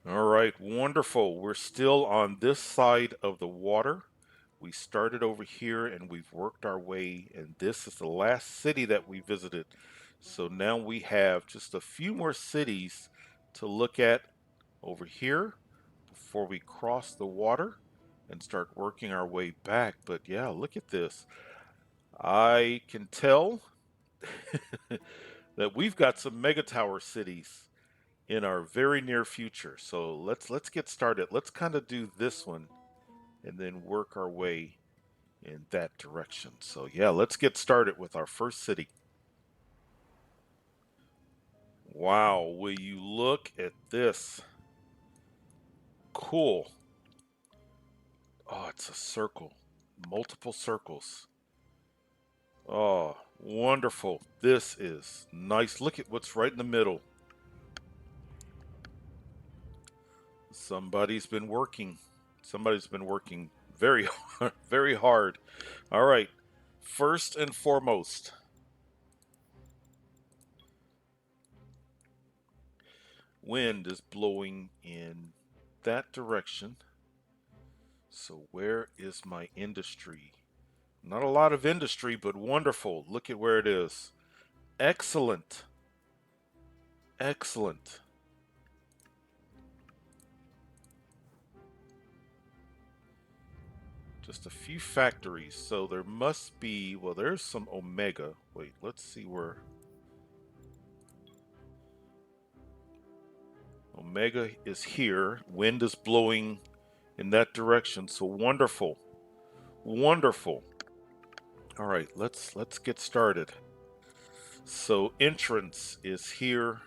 All right, wonderful. We're still on this side of the water. We started over here and we've worked our way, and this is the last city that we visited. So now we have just a few more cities to look at over here before we cross the water and start working our way back. But yeah, look at this. I can tell that we've got some mega tower cities in our very near future. So let's get started. Let's kind of do this one and then work our way in that direction. So yeah, let's get started with our first city. Wow, will you look at this? Cool. Oh, it's a circle. Multiple circles. Oh, wonderful. This is nice. Look at what's right in the middle. Somebody's been working. Somebody's been working very hard, very hard. All right. First and foremost, wind is blowing in that direction. So where is my industry? Not a lot of industry, but wonderful. Look at where it is. Excellent. Excellent. Just a few factories. So there must be, well, there's some Omega. Wait, let's see where Omega is here. Wind is blowing in that direction. So wonderful. Wonderful. All right, let's get started. So entrance is here.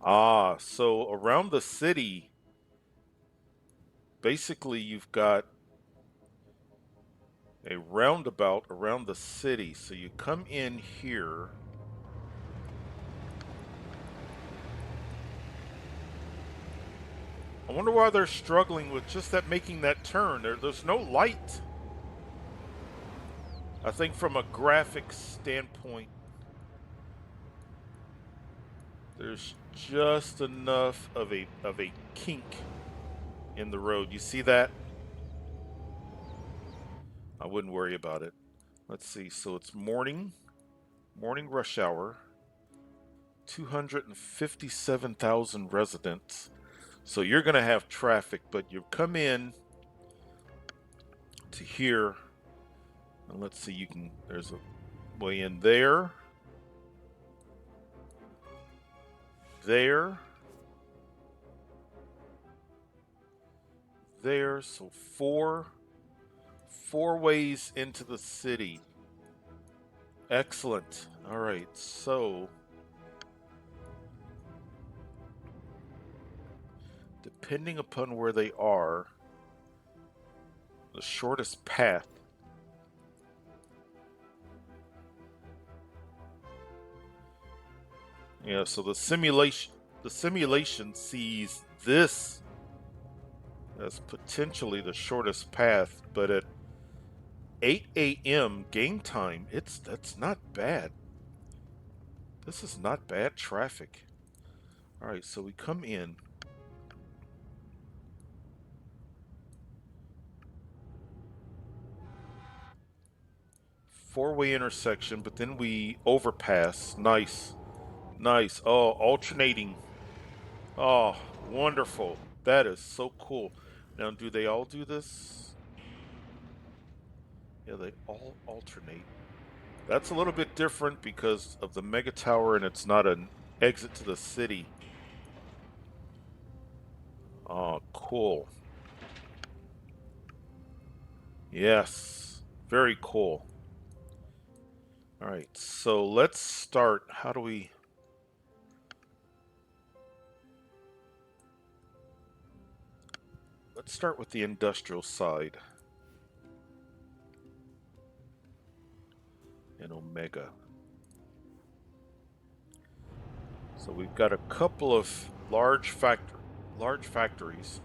Ah, so around the city, basically you've got a roundabout around the city. So you come in here. I wonder why they're struggling with just that making that turn. There's no light. I think from a graphics standpoint, there's just enough of a kink in the road. You see that? I wouldn't worry about it. Let's see. So it's morning rush hour. 257,000 residents. So you're going to have traffic, but you come in to here, and let's see, there's a way in there, there, there. So four ways into the city. Excellent. All right. So depending upon where they are, the shortest path. Yeah, so the simulation sees this as potentially the shortest path, but at 8 a.m. game time, that's not bad. This is not bad traffic. All right, so we come in. Four-way intersection, but then we overpass. Nice. Nice. Oh, alternating. Oh, wonderful. That is so cool. Now, do they all do this? Yeah, they all alternate. That's a little bit different because of the mega tower and it's not an exit to the city. Oh, cool. Yes. Very cool. All right, so let's start. How do we... Let's start with the industrial side in Omega. So we've got a couple of large factories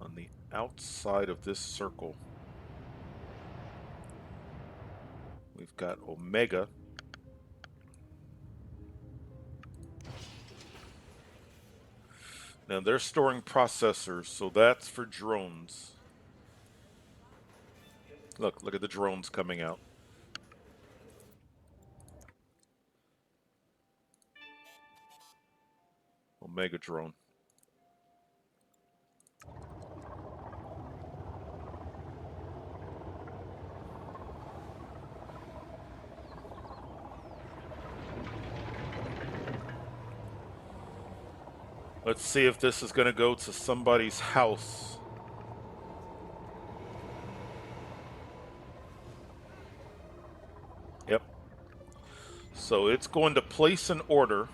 on the outside of this circle. We've got Omega. Now they're storing processors, so that's for drones. Look at the drones coming out. Omega drone. Let's see if this is going to go to somebody's house. Yep. So it's going to place an order.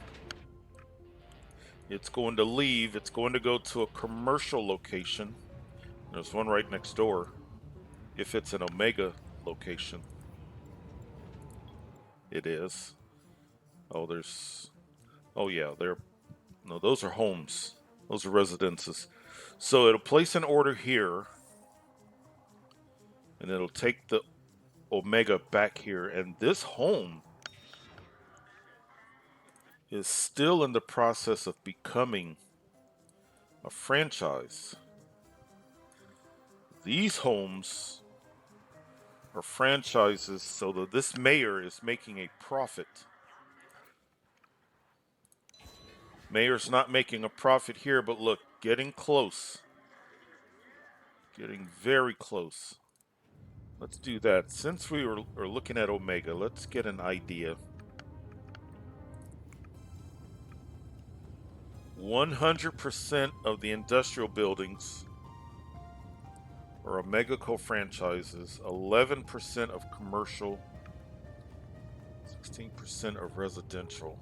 It's going to leave. It's going to go to a commercial location. There's one right next door. If it's an Omega location, it is. Oh, there's. Oh, yeah. There. No, those are homes. Those are residences. So it'll place an order here, and it'll take the Omega back here. And this home is still in the process of becoming a franchise. These homes are franchises, so that this mayor is making a profit. Mayor's not making a profit here, but look, getting close. Getting very close. Let's do that. Since we are looking at Omega, let's get an idea. 100% of the industrial buildings are Omega co-franchises, 11% of commercial, 16% of residential.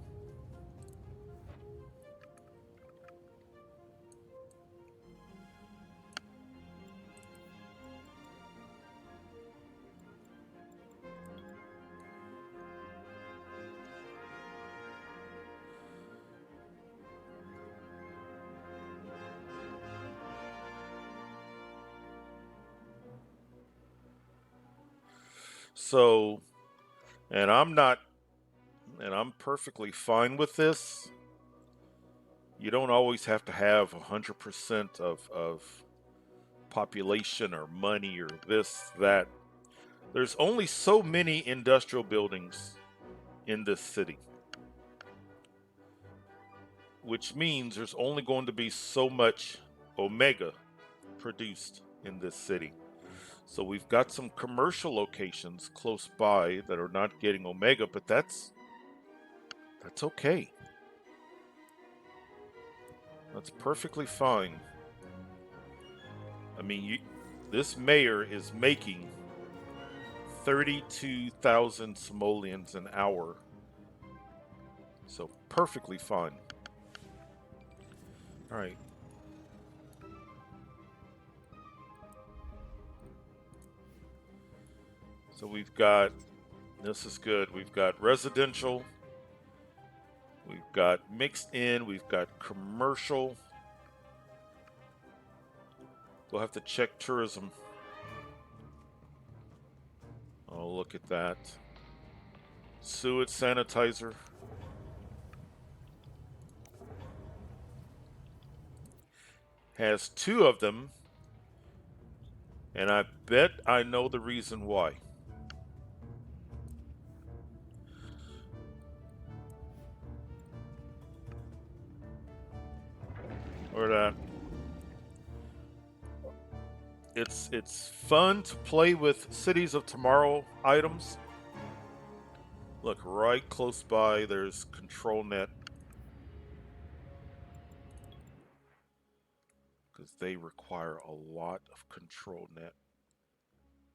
So, and I'm not, and I'm perfectly fine with this. You don't always have to have 100% of population or money or this, that. There's only so many industrial buildings in this city, which means there's only going to be so much Omega produced in this city. So we've got some commercial locations close by that are not getting Omega, but that's okay. That's perfectly fine. I mean, this mayor is making 32,000 simoleons an hour. So perfectly fine. All right. So we've got, this is good. We've got residential, we've got mixed in, we've got commercial. We'll have to check tourism. Oh, look at that. Sewage sanitizer. Has two of them, and I bet I know the reason why. Or that it's fun to play with Cities of Tomorrow items. Look, right close by, there's control net. Because they require a lot of control net.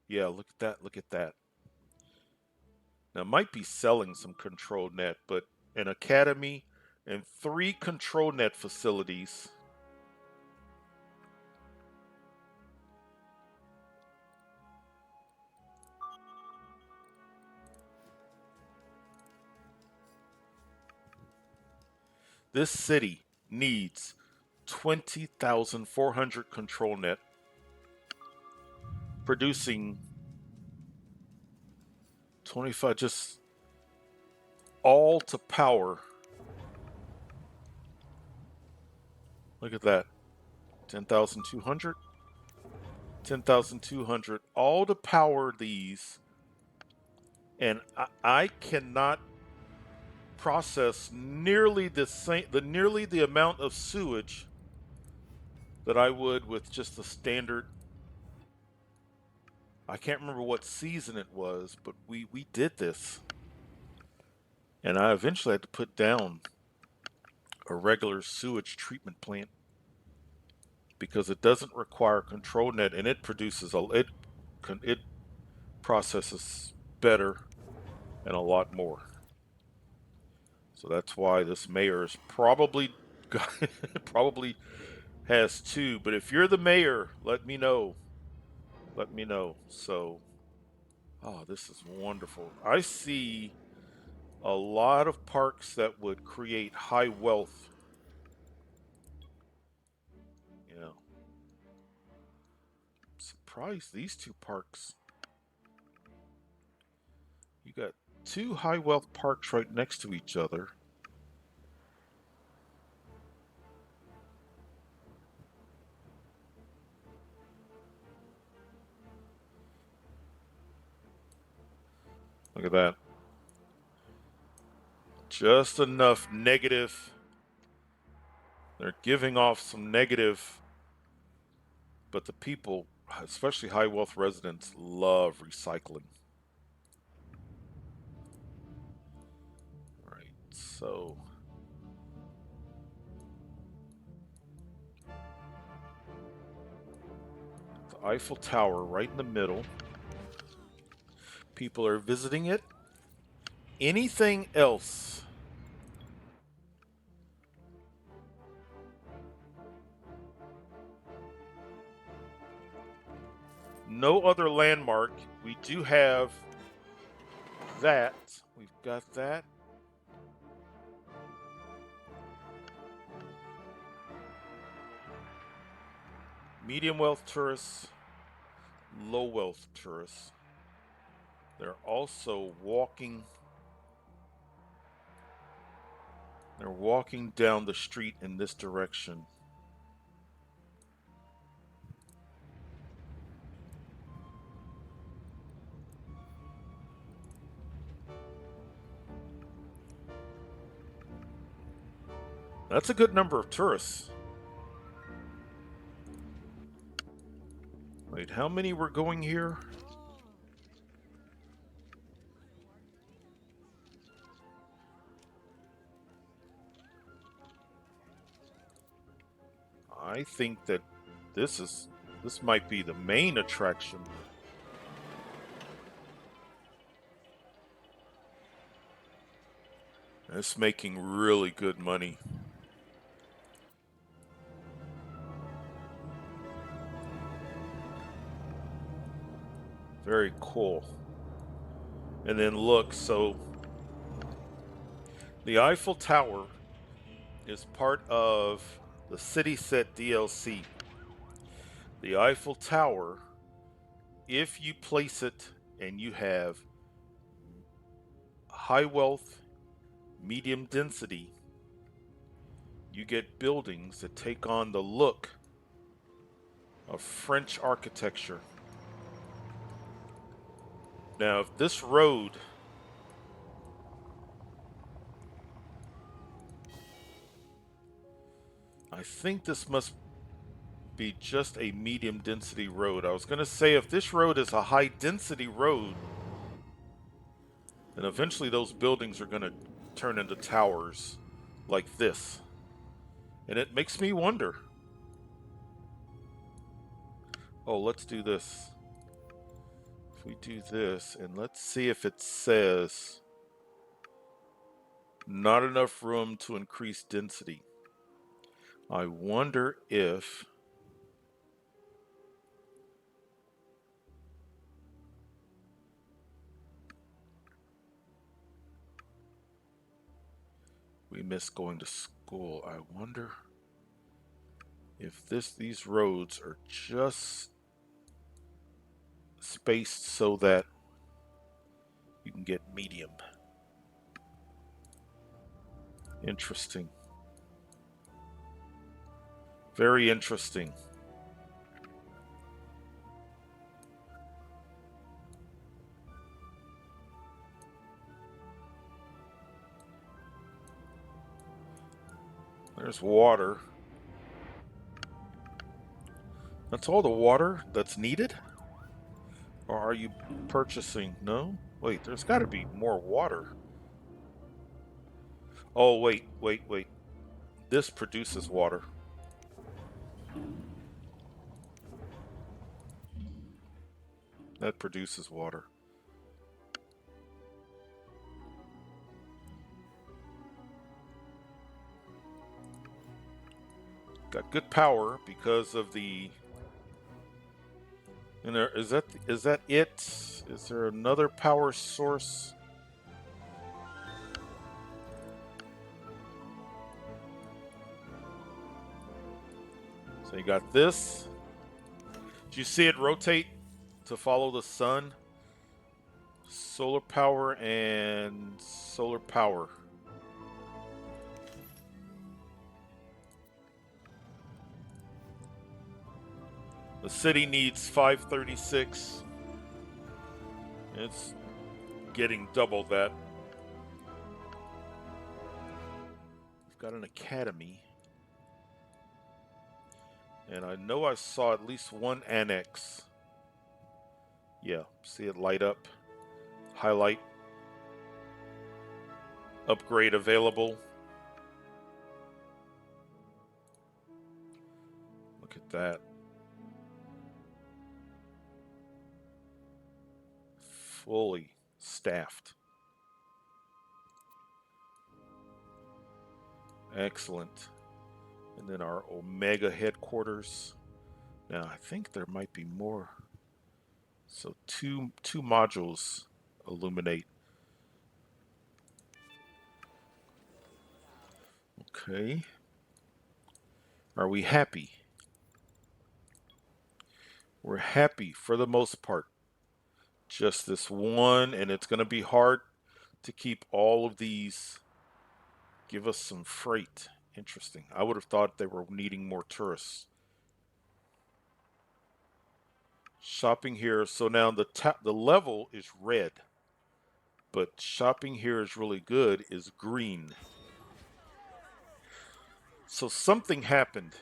Yeah, look at that. Look at that. Now, might be selling some control net, but an academy and 3 control net facilities. This city needs 20,400 control net, producing 25, just all to power. Look at that. 10,200. 10,200. All to power these. And I cannot process nearly the amount of sewage that I would with just the standard. I can't remember what season it was, but we did this. And I eventually had to put down a regular sewage treatment plant because it doesn't require control net and it produces it processes better and a lot more. So that's why this mayor is probably probably has two. But if you're the mayor, let me know. Let me know. So, oh, this is wonderful. I see a lot of parks that would create high wealth. You know, I'm surprised these two parks. You got two high wealth parks right next to each other. Look at that. Just enough negative. They're giving off some negative, but the people, especially high wealth residents, love recycling. Right. So, the Eiffel Tower right in the middle. People are visiting it. Anything else? No other landmark. We do have that. We've got that. Medium wealth tourists, low wealth tourists. They're also walking. They're walking down the street in this direction. That's a good number of tourists. Wait, how many were going here? I think that this might be the main attraction. It's making really good money. Very cool. And then look, so the Eiffel Tower is part of the City Set DLC. The Eiffel Tower, if you place it and you have high wealth, medium density, you get buildings that take on the look of French architecture. Now, if this road, I think this must be just a medium density road. I was going to say if this road is a high density road, then eventually those buildings are going to turn into towers like this. And it makes me wonder. Oh, let's do this. If we do this, and let's see if it says not enough room to increase density. I wonder if we miss going to school. I wonder if these roads are just spaced so that you can get medium. Interesting. Very interesting. There's water. That's all the water that's needed? Or are you purchasing? No? Wait, there's got to be more water. Oh, wait. This produces water. That produces water. Got good power because of the. And there, is that it? Is there another power source? So you got this. Do you see it rotate to follow the sun? Solar power and solar power. The city needs 536. It's getting double that. We've got an academy. And I know I saw at least one annex. Yeah, see it light up. Highlight. Upgrade available. Look at that. Fully staffed. Excellent. And then our Omega headquarters. Now I think there might be more. So two modules illuminate. Okay. Are we happy? We're happy for the most part. Just this one, and it's going to be hard to keep all of these. Give us some freight. Interesting. I would have thought they were needing more tourists. Shopping here. So now the level is red, but shopping here is really good. Is green. So something happened.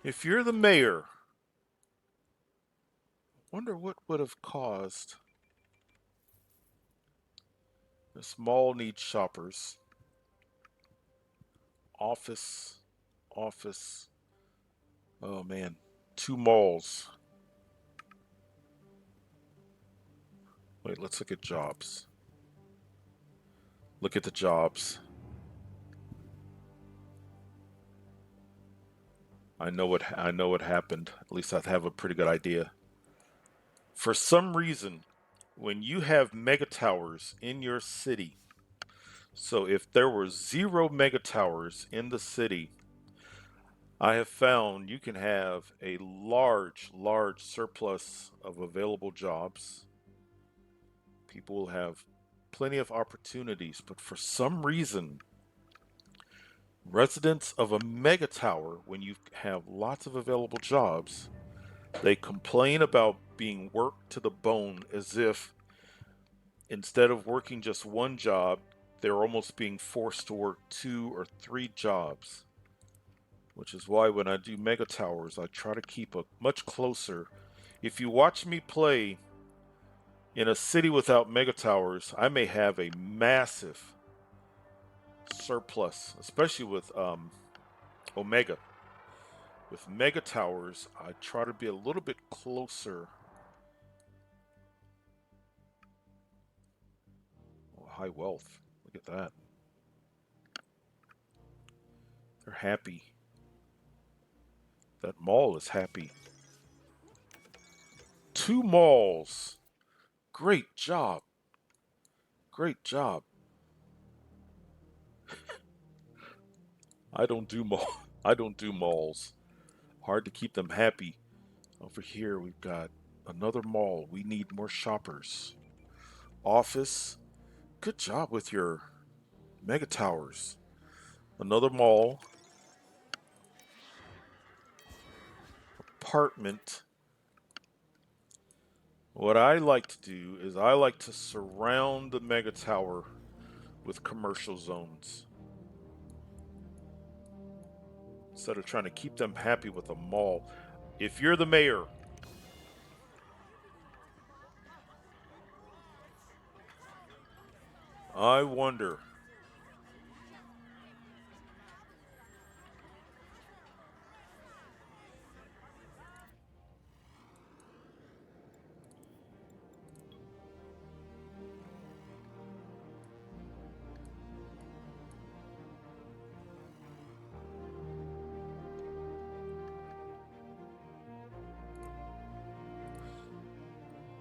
If you're the mayor, wonder what would have caused. This mall needs shoppers. Office, office. Oh man, two malls. Wait, let's look at jobs. Look at the jobs. I know what happened. At least I have a pretty good idea. For some reason, when you have mega towers in your city, so if there were 0 mega towers in the city, I have found you can have a large surplus of available jobs. People will have plenty of opportunities, but for some reason, residents of a mega tower, when you have lots of available jobs, they complain about being worked to the bone as if instead of working just one job, they're almost being forced to work 2 or 3 jobs. Which is why when I do mega towers, I try to keep a much closer. If you watch me play in a city without mega towers, I may have a massive surplus, especially with Omega. With mega towers, I try to be a little bit closer. Oh, high wealth. Look at that. They're happy. That mall is happy. 2 malls. Great job. Great job. I don't do mall. I don't do malls. Hard to keep them happy. Over here, we've got another mall. We need more shoppers. Office. Good job with your mega towers. Another mall. Apartment. What I like to do is I like to surround the mega tower with commercial zones instead of trying to keep them happy with a mall. If you're the mayor, I wonder.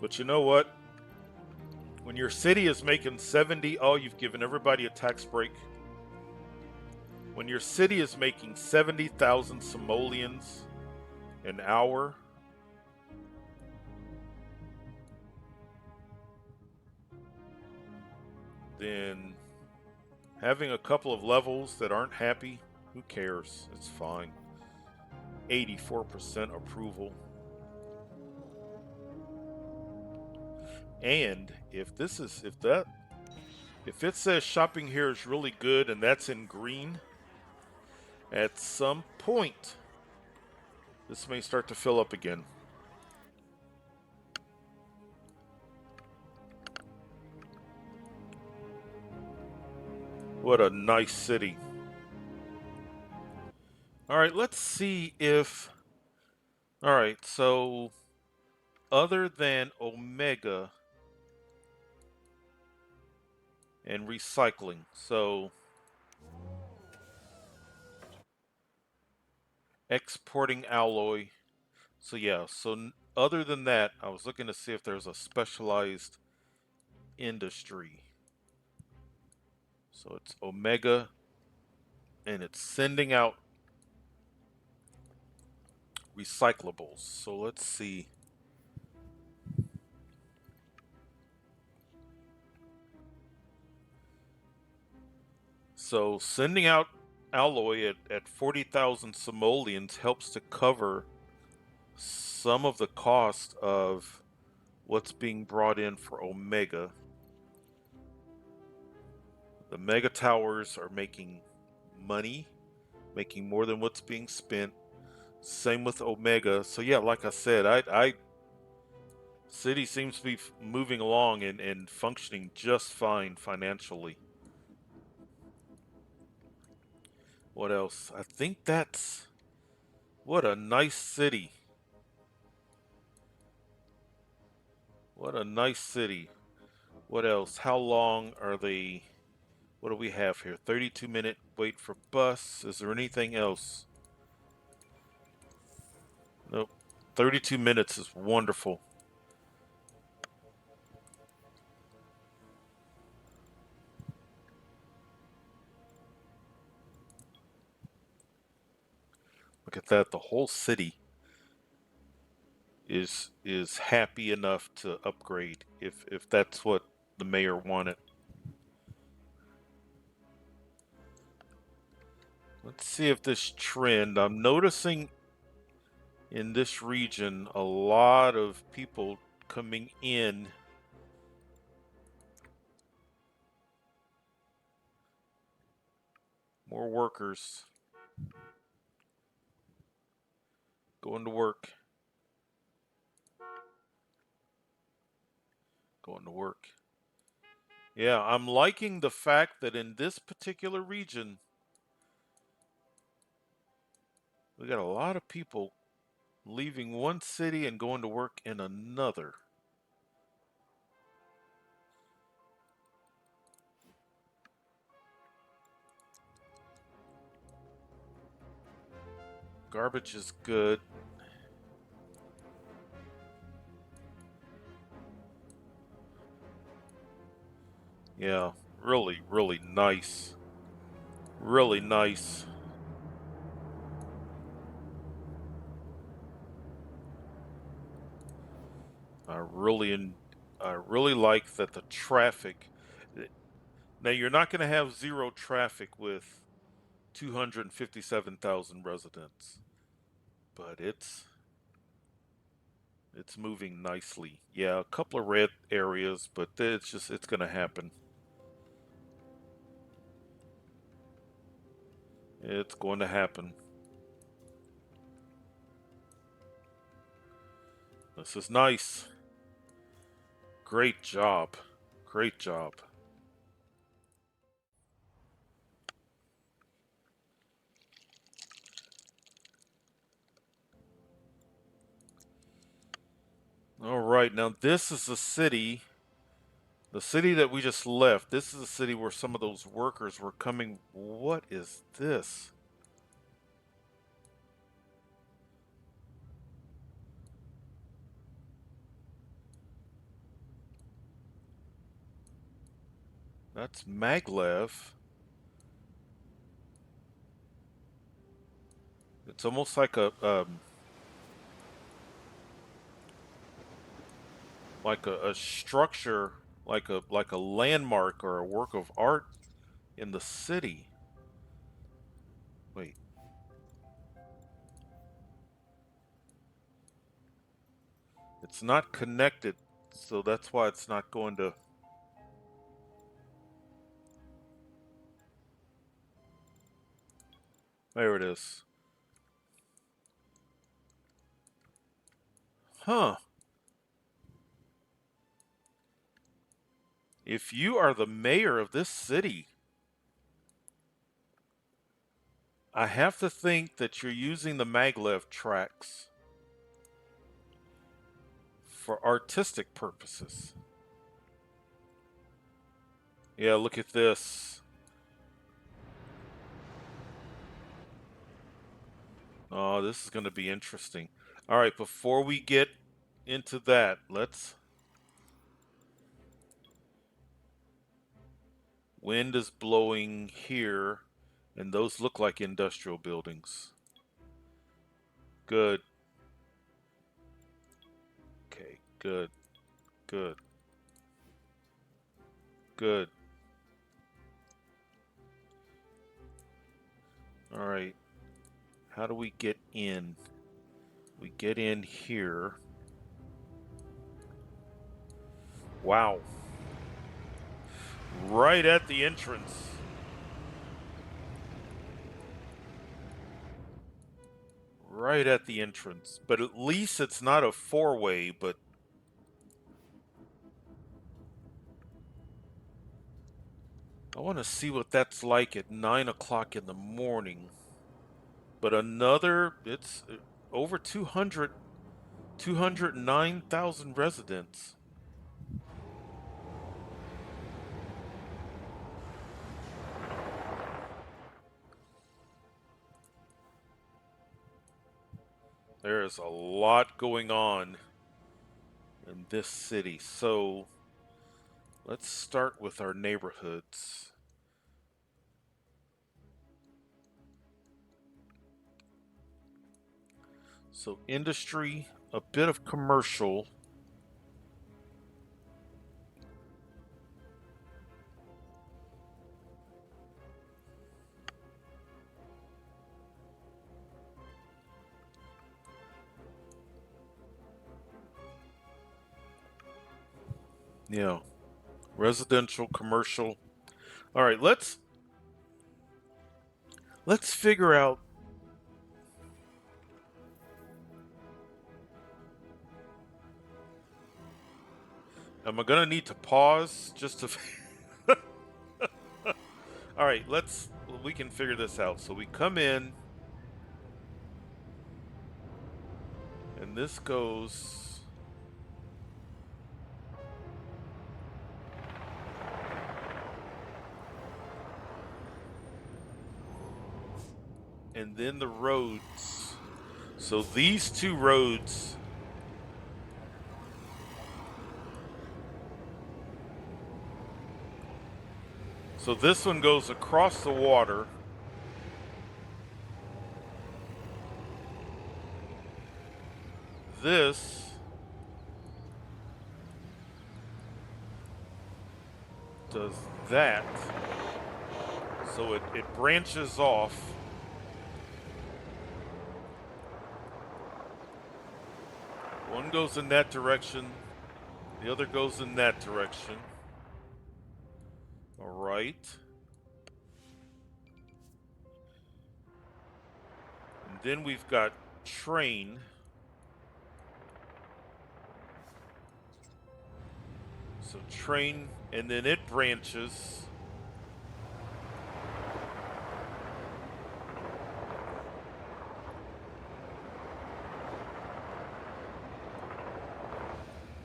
But you know what? When your city is making 70, oh, you've given everybody a tax break. When your city is making 70,000 simoleons an hour, then having a couple of levels that aren't happy, who cares? It's fine. 84% approval. And if it says shopping here is really good and that's in green, at some point this may start to fill up again. What a nice city. All right, let's see if. All right, so other than Omega and recycling, so exporting alloy. So yeah, so other than that, I was looking to see if there's a specialized industry. So it's Omega and it's sending out recyclables. So let's see. So sending out alloy at 40,000 simoleons helps to cover some of the cost of what's being brought in for Omega. The mega towers are making money, making more than what's being spent. Same with Omega. So yeah, like I said, I city seems to be moving along and functioning just fine financially. What else? I think that's what a nice city. What a nice city. What else? How long are they? What do we have here? 32-minute wait for bus. Is there anything else? Nope. 32 minutes is wonderful. Look at that. The whole city is happy enough to upgrade if that's what the mayor wanted. Let's see if this trend, I'm noticing in this region a lot of people coming in. More workers going to work. Going to work. Yeah, I'm liking the fact that in this particular region, we got a lot of people leaving one city and going to work in another. Garbage is good. Yeah, really, really nice. Really nice. I really I really like that the traffic. Now you're not going to have zero traffic with 257,000 residents, but it's moving nicely. Yeah, a couple of red areas, but it's going to happen. It's going to happen. This is nice. Great job. Great job. All right, now this is the city that we just left. This is the city where some of those workers were coming. What is this? That's maglev. It's almost like a structure, like a landmark or a work of art in the city. Wait, it's not connected, so that's why it's not going to. There it is. Huh. If you are the mayor of this city, I have to think that you're using the maglev tracks for artistic purposes. Yeah, look at this. Oh, this is going to be interesting. All right, before we get into that, let's. Wind is blowing here, and those look like industrial buildings. Good. Okay, good, good, good. All right, how do we get in? We get in here. Wow. Right at the entrance. Right at the entrance. But at least it's not a four-way, but I want to see what that's like at 9 o'clock in the morning. But it's over 209,000 residents. There is a lot going on in this city. So let's start with our neighborhoods. So industry, a bit of commercial. Yeah, residential, commercial. All right, let's figure out. Am I gonna need to pause just to? All right, we can figure this out. So we come in, and this goes. And then the roads. So these two roads. So this one goes across the water. This does that. So it branches off. One goes in that direction, the other goes in that direction. All right. And then we've got train. So train, and then it branches.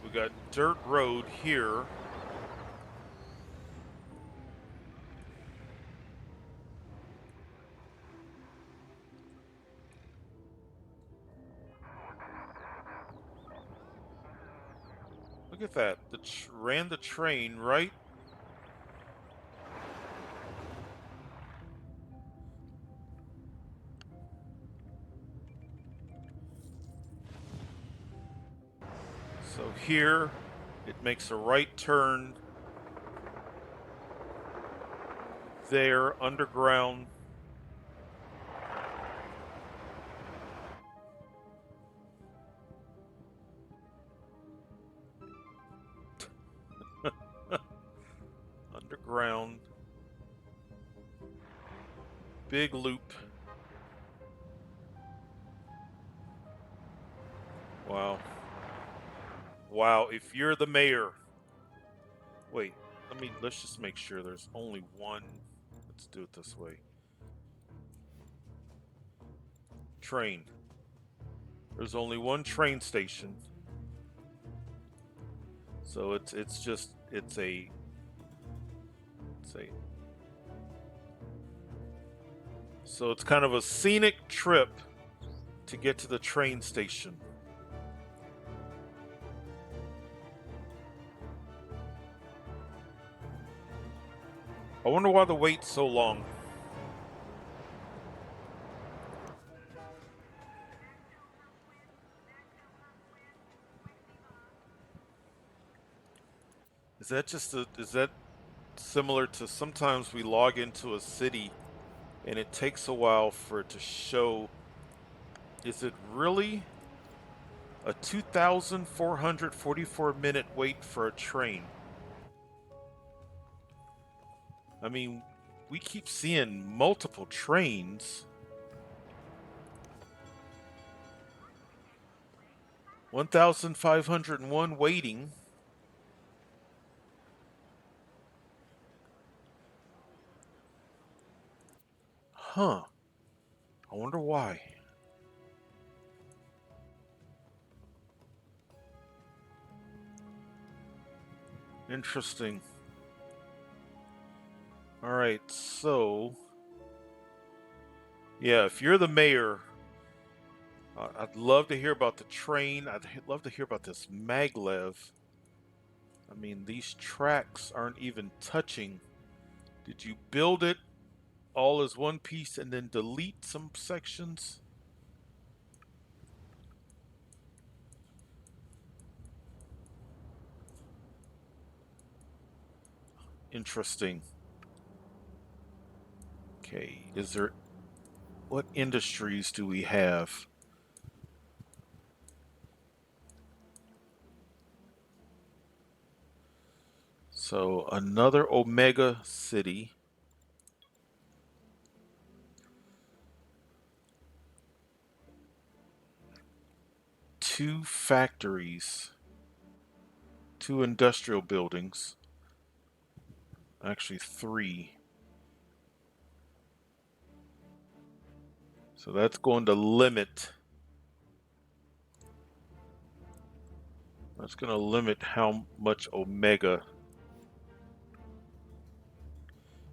We got dirt road here. Look at that. Ran the train right. So here, it makes a right turn. There, underground. Underground. Big loop. Wow. Wow, if you're the mayor. Wait, let's just make sure there's only one. Let's do it this way. Train. There's only one train station. So it's a so it's kind of a scenic trip to get to the train station. I wonder why the wait's so long. Is that similar to sometimes we log into a city and it takes a while for it to show? Is it really a 2,444-minute wait for a train? I mean, we keep seeing multiple trains. 1,501 waiting. Huh. I wonder why. Interesting. All right, so yeah, if you're the mayor, I'd love to hear about the train. I'd love to hear about this maglev. I mean, these tracks aren't even touching. Did you build it all as one piece and then delete some sections? Interesting. Okay, what industries do we have? So another Omega city. Two factories. Two industrial buildings. Actually, three. So that's going to limit. That's going to limit how much Omega.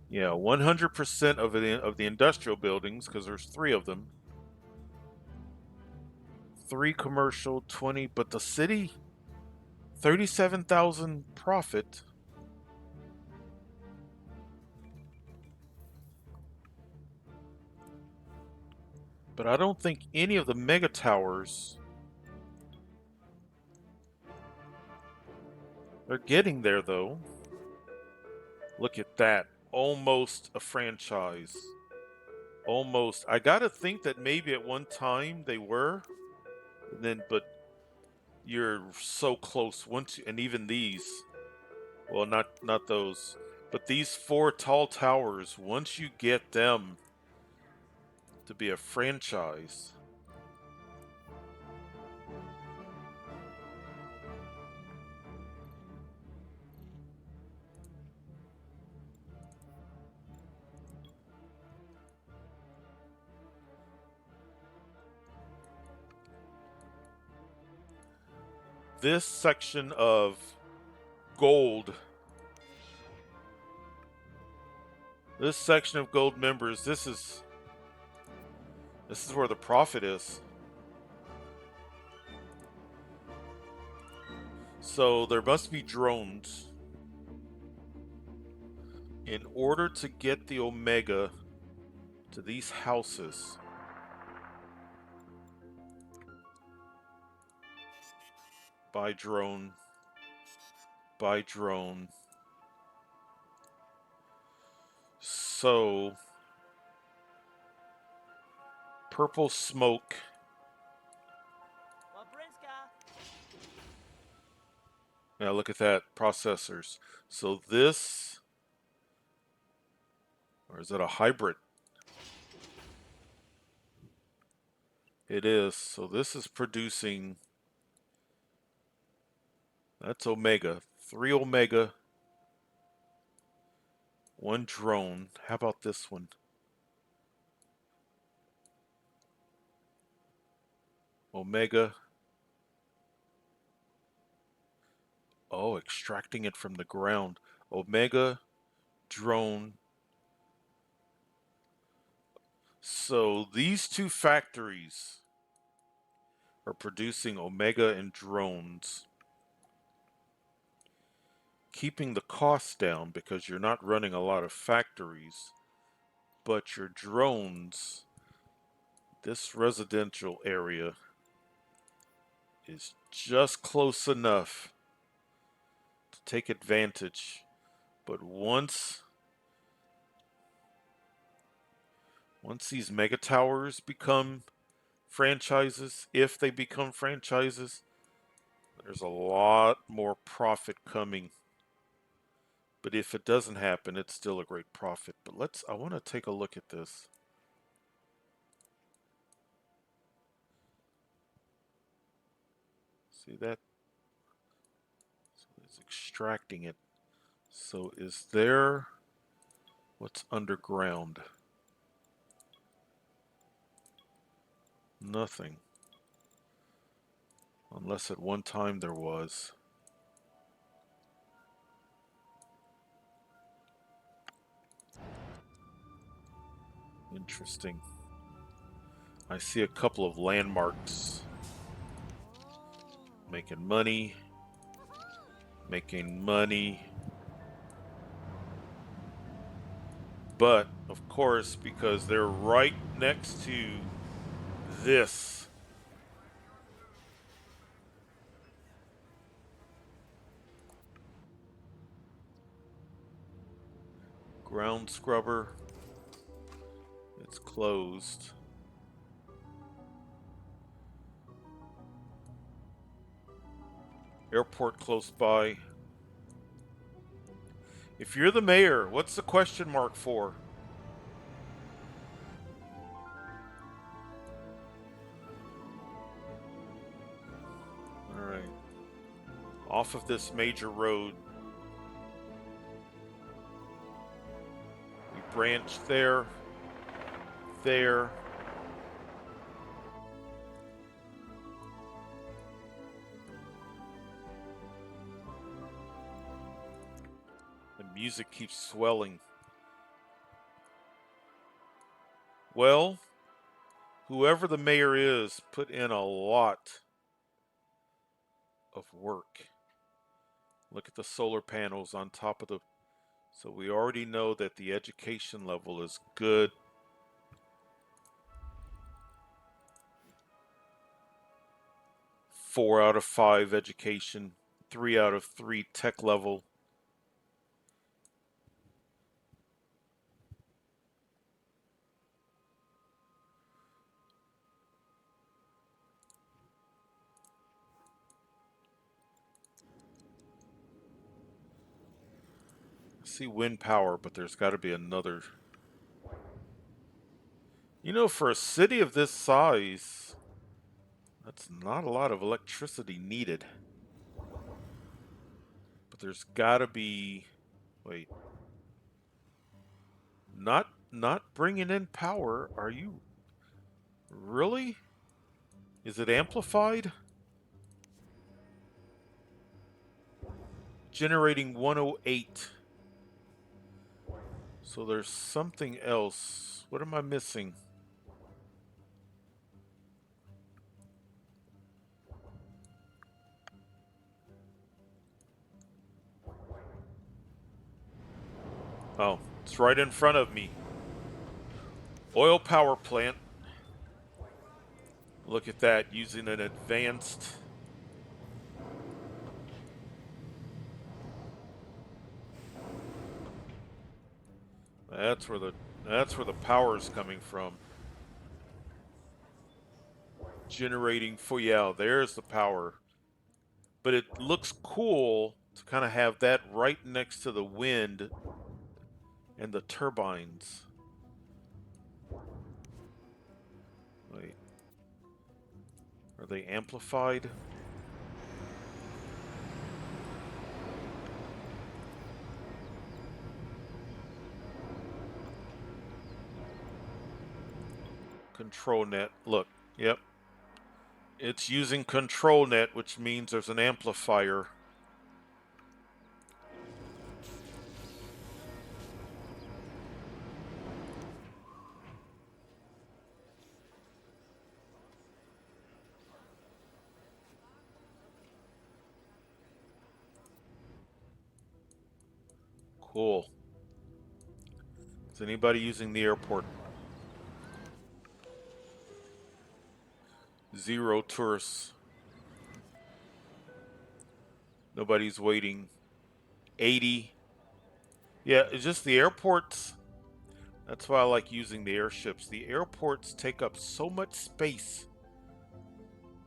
Yeah, 100% of the industrial buildings, because there's three of them. 3 commercial, 20, but the city, 37,000 profit. But I don't think any of the mega towers. They're getting there though. Look at that. Almost a franchise. Almost. I gotta think that maybe at one time they were, and then but you're so close once and even these, well, not those, but these four tall towers, once you get them to be a franchise. This section of gold, this section of gold members, this is where the profit is. So there must be drones. In order to get the Omega to these houses, by drone, by drone. So purple smoke. Now look at that, processors. So this, or is it a hybrid? It is. So this is producing, that's Omega. 3 Omega, 1 drone. How about this one? Omega. Oh, extracting it from the ground. Omega, drone. So these two factories are producing Omega and drones, keeping the costs down because you're not running a lot of factories, but your drones, this residential area is just close enough to take advantage. But once these mega towers become franchises, if they become franchises, there's a lot more profit coming. But if it doesn't happen, it's still a great profit. But I want to take a look at this. See that? So it's extracting it. So is there, what's underground? Nothing. Unless at one time there was. Interesting. I see a couple of landmarks. Making money. Making money. But, of course, because they're right next to this. Ground scrubber. It's closed. Airport close by. If you're the mayor, what's the question mark for? Alright. Off of this major road. We branch there. There. The music keeps swelling. Well, whoever the mayor is put in a lot of work. Look at the solar panels on top of the... So we already know that the education level is good. Four out of five education, 3 out of 3 tech level. I see wind power, but there's got to be another. You know, for a city of this size, that's not a lot of electricity needed. But there's got to be. Wait, not bringing in power. Are you really? Is it amplified? Generating 108. So there's something else. What am I missing? Oh, it's right in front of me. Oil power plant. Look at that, using an advanced. That's where the power is coming from. Generating for, yeah, there's the power. But it looks cool to kind of have that right next to the wind and the turbines. Wait, are they amplified? Control net. Look, yep. It's using control net, which means there's an amplifier. Cool. Is anybody using the airport? Zero tourists. Nobody's waiting. 80. Yeah, it's just the airports. That's why I like using the airships. The airports take up so much space.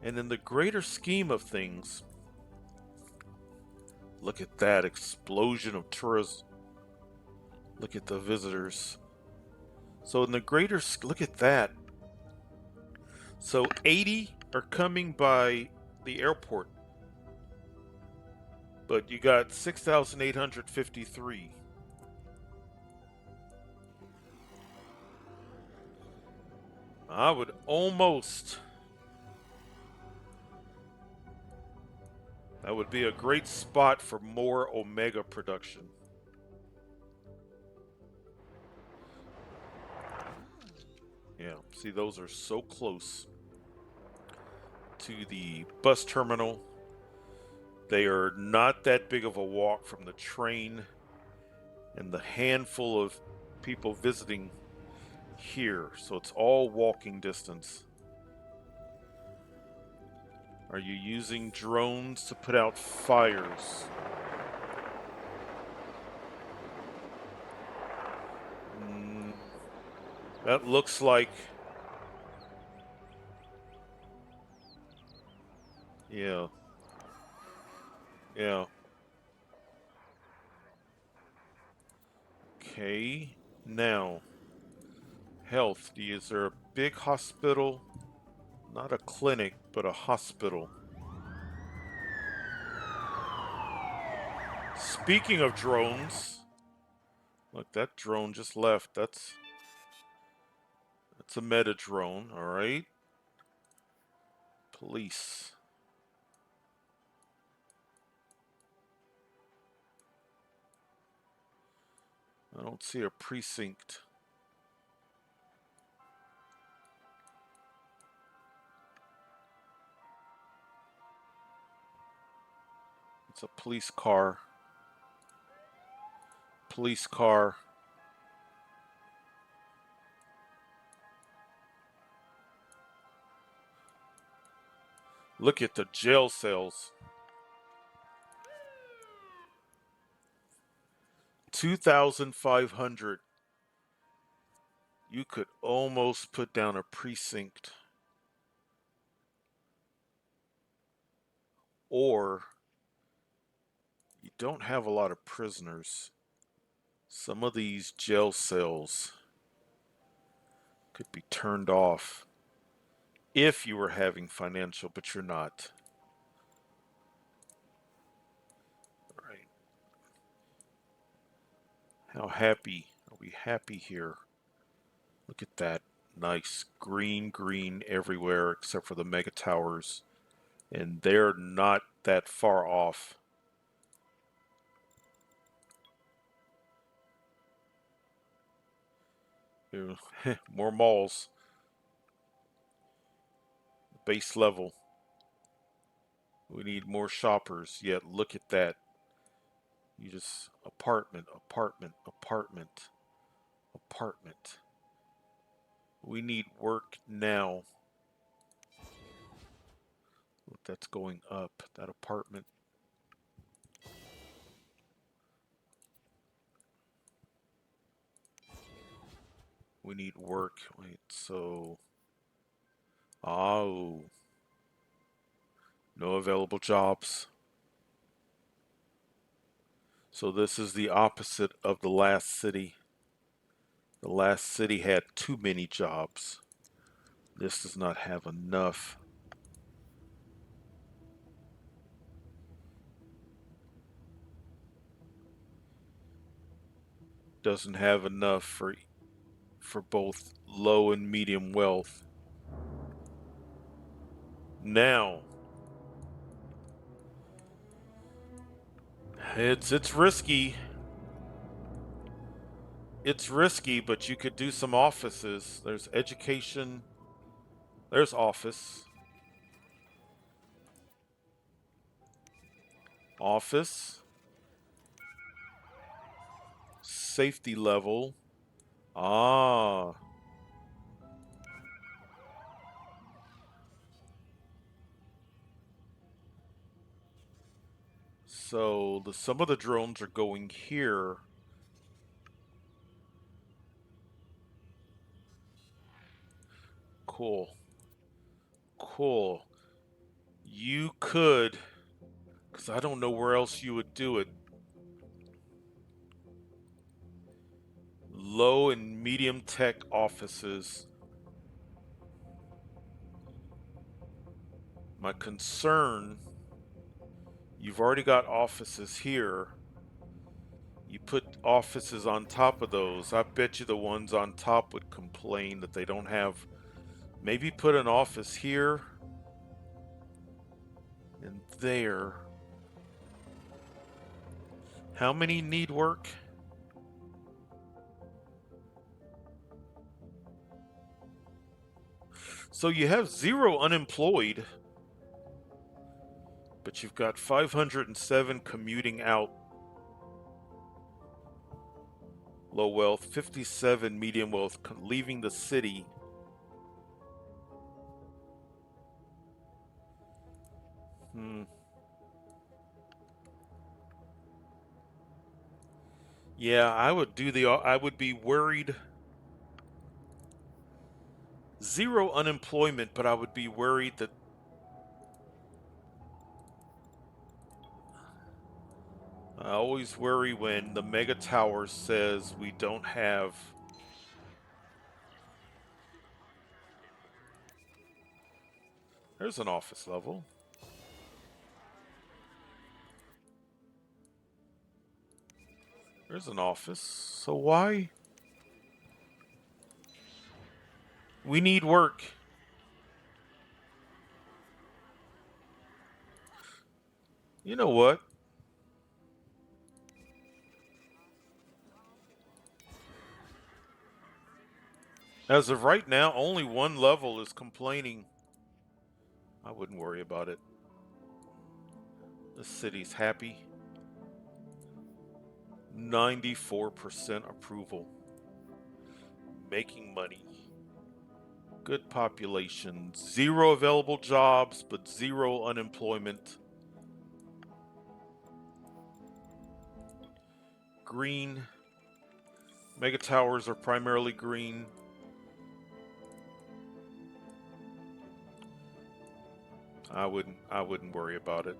And in the greater scheme of things, look at that explosion of tourism. Look at the visitors. So in the greater, look at that. So 80 are coming by the airport, but you got 6,853. I would almost. That would be a great spot for more Omega production. Yeah, see, those are so close to the bus terminal. They are not that big of a walk from the train and the handful of people visiting here. So it's all walking distance. Are you using drones to put out fires? That looks like. Yeah. Yeah. Okay. Now, health. Is there a big hospital? Not a clinic, but a hospital. Speaking of drones, look, that drone just left. That's a meta drone, all right. Police. I don't see a precinct. It's a police car. Police car. Look at the jail cells. 2,500. You could almost put down a precinct. Or you don't have a lot of prisoners. Some of these jail cells could be turned off if you were having financial, but you're not. All right. How happy are we happy here? Look at that. Nice green, green everywhere except for the mega towers. And they're not that far off. More malls. Base level. We need more shoppers. Yet look at that. You just apartment, apartment, apartment, apartment. We need work now. That's going up. That apartment. We need work. Wait, so. Oh. No available jobs. So this is the opposite of the last city. The last city had too many jobs. This does not have enough. Doesn't have enough for both low and medium wealth. Now, it's risky. It's risky, but you could do some offices. There's education. There's office. Office. Safety level. Ah. So some of the drones are going here. Cool. Cool. You could, because I don't know where else you would do it. Low and medium tech offices. My concern, you've already got offices here. You put offices on top of those. I bet you the ones on top would complain that they don't have. Maybe put an office here and there. How many need work? So you have 0 unemployed, but you've got 507 commuting out. Low wealth, 57 medium wealth leaving the city. Yeah, I would do I would be worried. 0 unemployment, but I would be worried that I always worry when the mega tower says we don't have. There's an office level. There's an office. So why? We need work. You know what? As of right now, only one level is complaining. I wouldn't worry about it. The city's happy. 94% approval. Making money. Good population. 0 available jobs, but 0 unemployment. Green. Mega towers are primarily green. I wouldn't worry about it.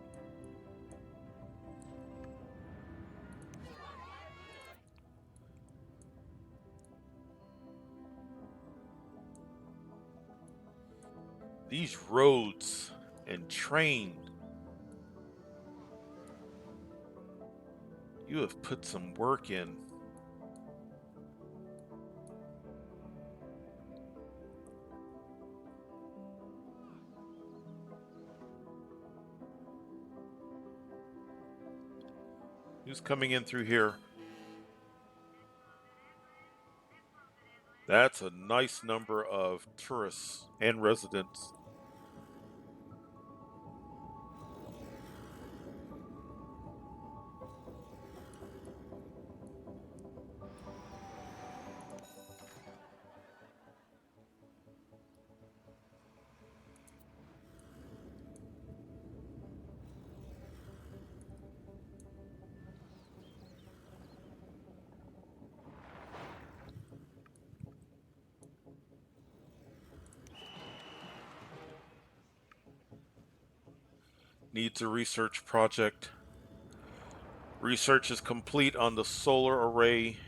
These roads and train, you have put some work in. Who's coming in through here? That's a nice number of tourists and residents. Needs a research project. Research is complete on the solar array.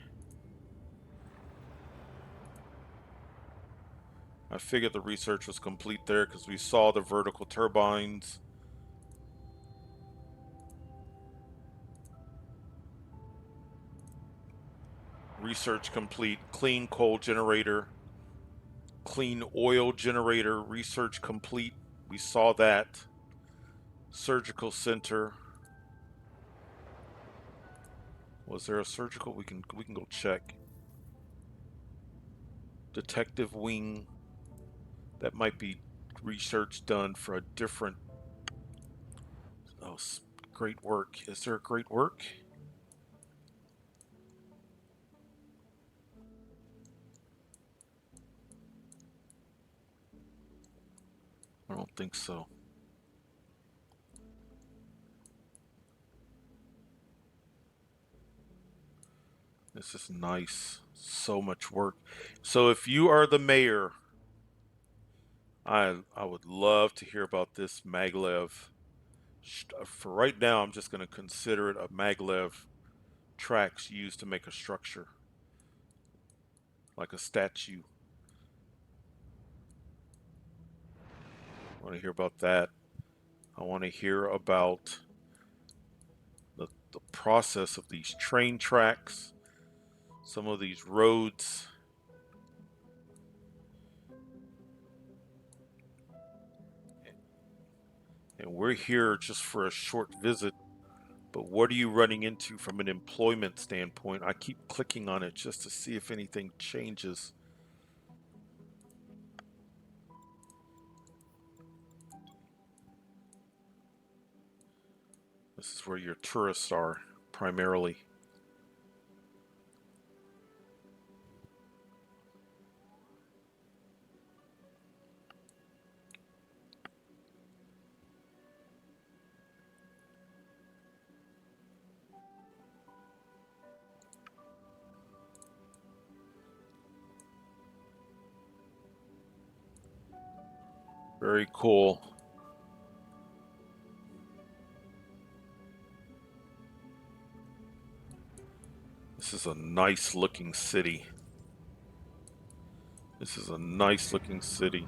I figured the research was complete there because we saw the vertical turbines. Research complete. Clean coal generator. Clean oil generator. Research complete. We saw that. Surgical center. Was there a surgical? We can go check. Detective wing. That might be research done for a different. Oh, great work. Is there a great work? I don't think so. This is nice. So much work. So if you are the mayor, I would love to hear about this maglev. For right now, I'm just going to consider it a maglev tracks used to make a structure, like a statue. I want to hear about that. I want to hear about the process of these train tracks, some of these roads. And we're here just for a short visit, but what are you running into from an employment standpoint? I keep clicking on it just to see if anything changes. This is where your tourists are, primarily. Very cool. This is a nice looking city. This is a nice looking city.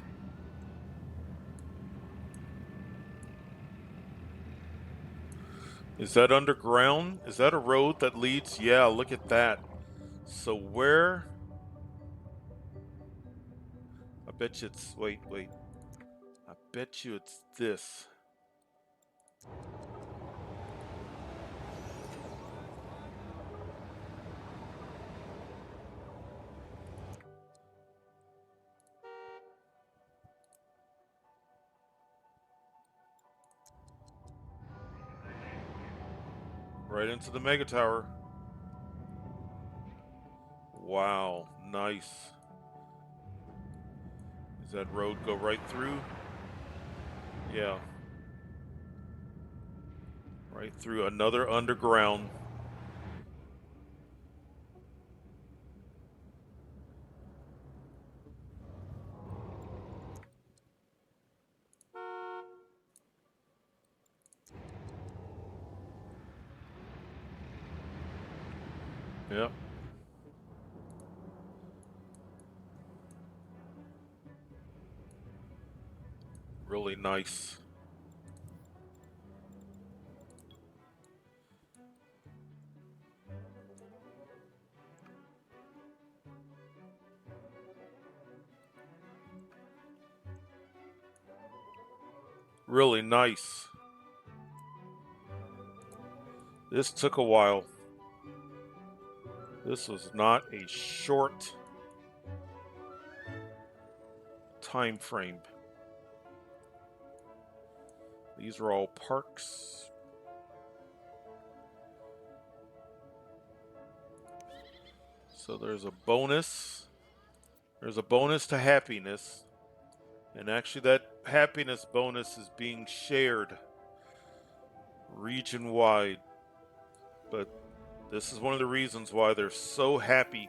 Is that underground? Is that a road that leads? Yeah, look at that. So where? I bet you it's, wait. I bet you it's this. Right into the mega tower. Wow, nice. Does that road go right through? Yeah. Right through another underground. Yep. Really nice. Really nice. This took a while. This was not a short time frame. These are all parks. So there's a bonus. There's a bonus to happiness. And actually, that happiness bonus is being shared region wide. But this is one of the reasons why they're so happy.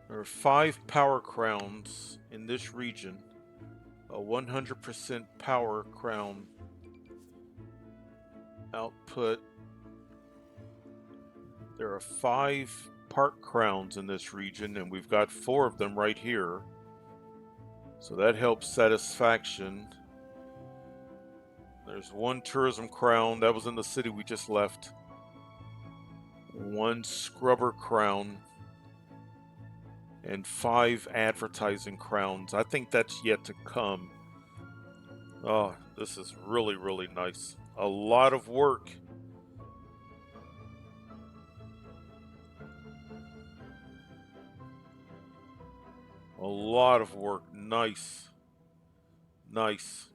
There are 5 power crowns in this region. A 100% power crown output. There are 5 park crowns in this region, and we've got 4 of them right here. So that helps satisfaction. There's 1 tourism crown. That was in the city we just left. 1 scrubber crown. And 5 advertising crowns. I think that's yet to come. Oh, this is really, really nice. A lot of work. A lot of work. Nice. Nice.